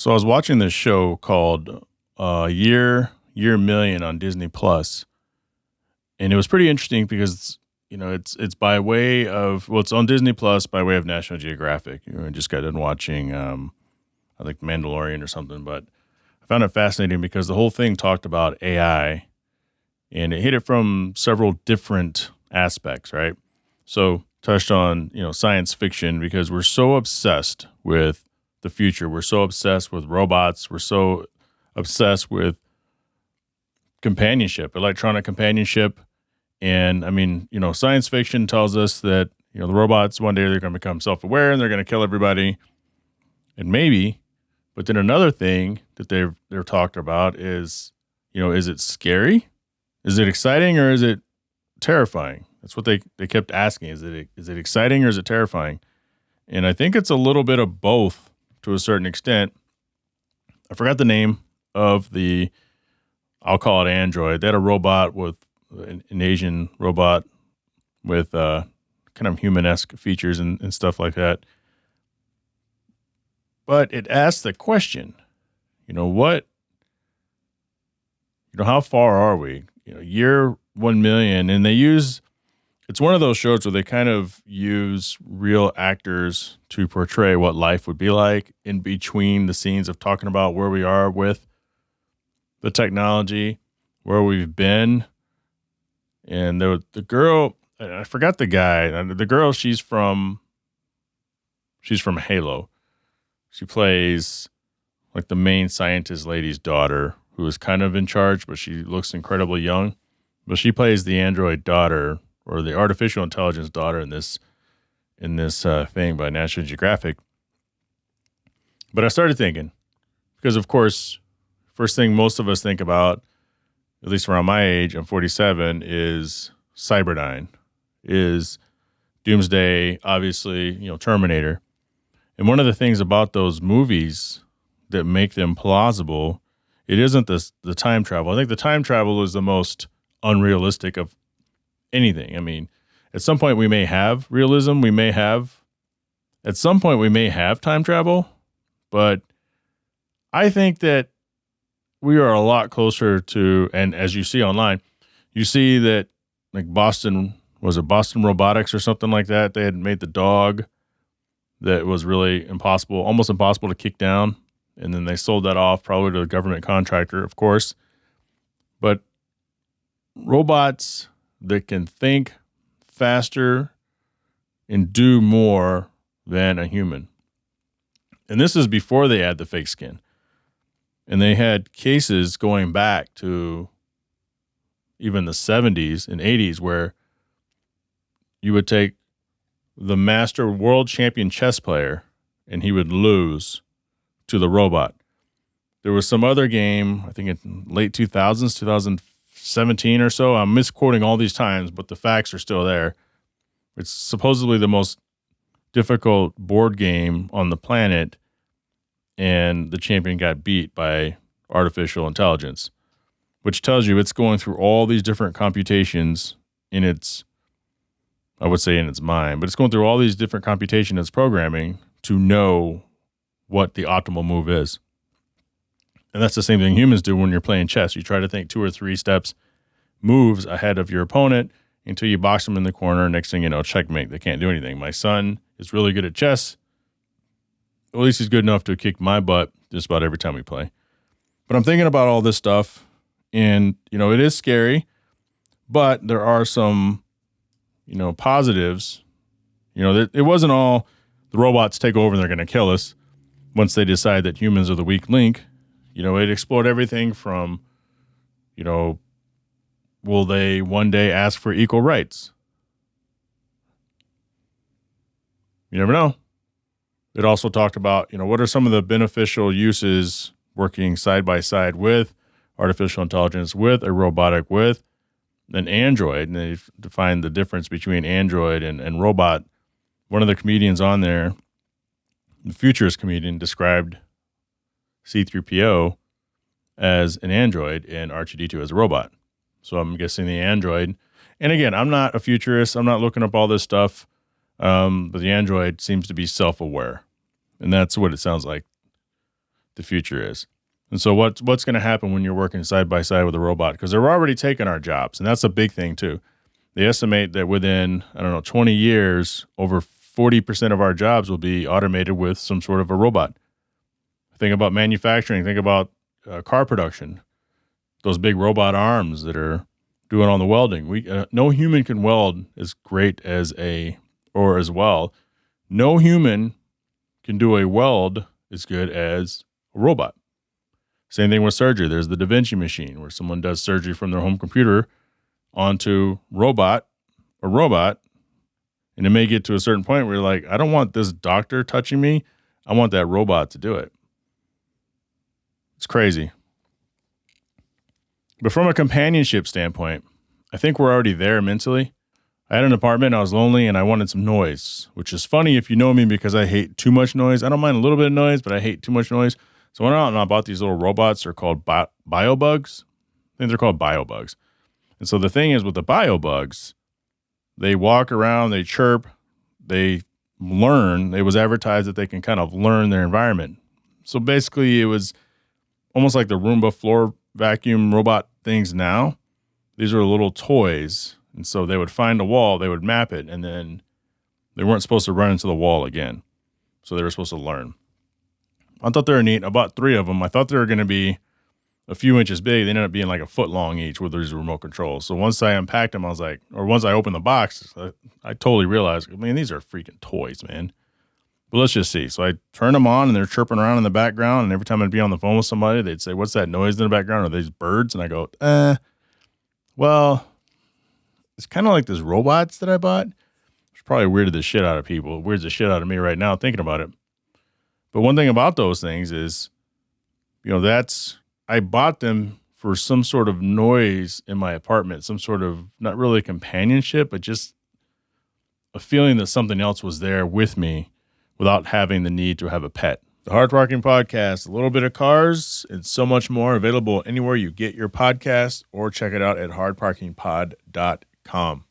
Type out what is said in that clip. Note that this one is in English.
So I was watching this show called Year Million on Disney Plus, and it was pretty interesting because it's by way of it's on Disney Plus by way of National Geographic. I just got done watching I think Mandalorian or something, but I found it fascinating because the whole thing talked about AI and it hit it from several different aspects, right? So touched on science fiction because we're so obsessed with the future. We're so obsessed with robots. We're so obsessed with companionship, electronic companionship. And I mean, science fiction tells us that, the robots one day they're going to become self-aware and they're going to kill everybody. And maybe, but then another thing that they're talked about is, is it scary? Is it exciting or is it terrifying? That's what they kept asking. Is it exciting or is it terrifying? And I think it's a little bit of both to a certain extent. I forgot the name of I'll call it android. They had a robot with an Asian robot with kind of human-esque features and stuff like that. But it asked the question, how far are we? Year 1 million. And it's one of those shows where they kind of use real actors to portray what life would be like in between the scenes of talking about where we are with the technology, where we've been. And the girl, I forgot the guy. The girl, she's from Halo. She plays like the main scientist lady's daughter, who is kind of in charge, but she looks incredibly young. But she plays the android daughter or the artificial intelligence daughter in this thing by National Geographic. But I started thinking, because of course, first thing most of us think about, at least around my age, I'm 47, is Cyberdyne, is Doomsday, obviously, Terminator. And one of the things about those movies that make them plausible, it isn't the time travel. I think the time travel is the most unrealistic of anything. I mean, at some point we may have realism. At some point we may have time travel. But I think that we are a lot closer to, and as you see online, you see that like Boston Robotics or something like that? They had made the dog that was really almost impossible to kick down. And then they sold that off probably to a government contractor, of course. But robots that can think faster and do more than a human. And this is before they add the fake skin. And they had cases going back to even the 70s and 80s where you would take the master world champion chess player and he would lose to the robot. There was some other game, I think in late 2000s, 2017 or so. I'm misquoting all these times, but the facts are still there. It's supposedly the most difficult board game on the planet, and the champion got beat by artificial intelligence, which tells you it's going through all these different computations in its mind, but it's going through all these different computations, its programming to know what the optimal move is. And that's the same thing humans do when you're playing chess. You try to think 2 or 3 moves ahead of your opponent until you box them in the corner. Next thing you know, checkmate. They can't do anything. My son is really good at chess. At least he's good enough to kick my butt just about every time we play. But I'm thinking about all this stuff, and, it is scary, but there are some, positives. It wasn't all the robots take over and they're going to kill us once they decide that humans are the weak link. It explored everything from, will they one day ask for equal rights? You never know. It also talked about, what are some of the beneficial uses working side by side with artificial intelligence, with a robotic, with an android. And they defined the difference between android and robot. One of the comedians on there, the futurist comedian, described C-3PO as an android and R2-D2 as a robot. So I'm guessing the android. And again, I'm not a futurist. I'm not looking up all this stuff. But the android seems to be self-aware. And that's what it sounds like the future is. And so what's going to happen when you're working side by side with a robot? Because they're already taking our jobs, and that's a big thing too. They estimate that within, 20 years, over 40% of our jobs will be automated with some sort of a robot. Think about manufacturing. Think about car production. Those big robot arms that are doing all the welding. No human can weld as great as as well. No human can do a weld as good as a robot. Same thing with surgery. There's the Da Vinci machine where someone does surgery from their home computer onto a robot, and it may get to a certain point where you're like, I don't want this doctor touching me. I want that robot to do it. It's crazy. But from a companionship standpoint, I think we're already there mentally. I had an apartment, I was lonely, and I wanted some noise, which is funny if you know me because I hate too much noise. I don't mind a little bit of noise, but I hate too much noise. So I went out and I bought these little robots. They're called biobugs. I think they're called biobugs. And so the thing is with the biobugs, they walk around, they chirp, they learn. It was advertised that they can kind of learn their environment. So basically it was almost like the Roomba floor vacuum robot things now. These are little toys. And so they would find a wall, they would map it, and then they weren't supposed to run into the wall again. So they were supposed to learn. I thought they were neat. I bought 3 of them. I thought they were going to be a few inches big. They ended up being like a foot long each with these remote controls. So once I unpacked them, I was like, or once I opened the box, I totally realized, man, these are freaking toys, man. But let's just see. So I turned them on and they're chirping around in the background. And every time I'd be on the phone with somebody, they'd say, what's that noise in the background? Are these birds? And I go, well, it's kind of like those robots that I bought. It's probably weirded the shit out of people. It weirds the shit out of me right now thinking about it. But one thing about those things is, I bought them for some sort of noise in my apartment, some sort of, not really companionship, but just a feeling that something else was there with me without having the need to have a pet. The Hard Parking Podcast, a little bit of cars and so much more, available anywhere you get your podcast, or check it out at hardparkingpod.com.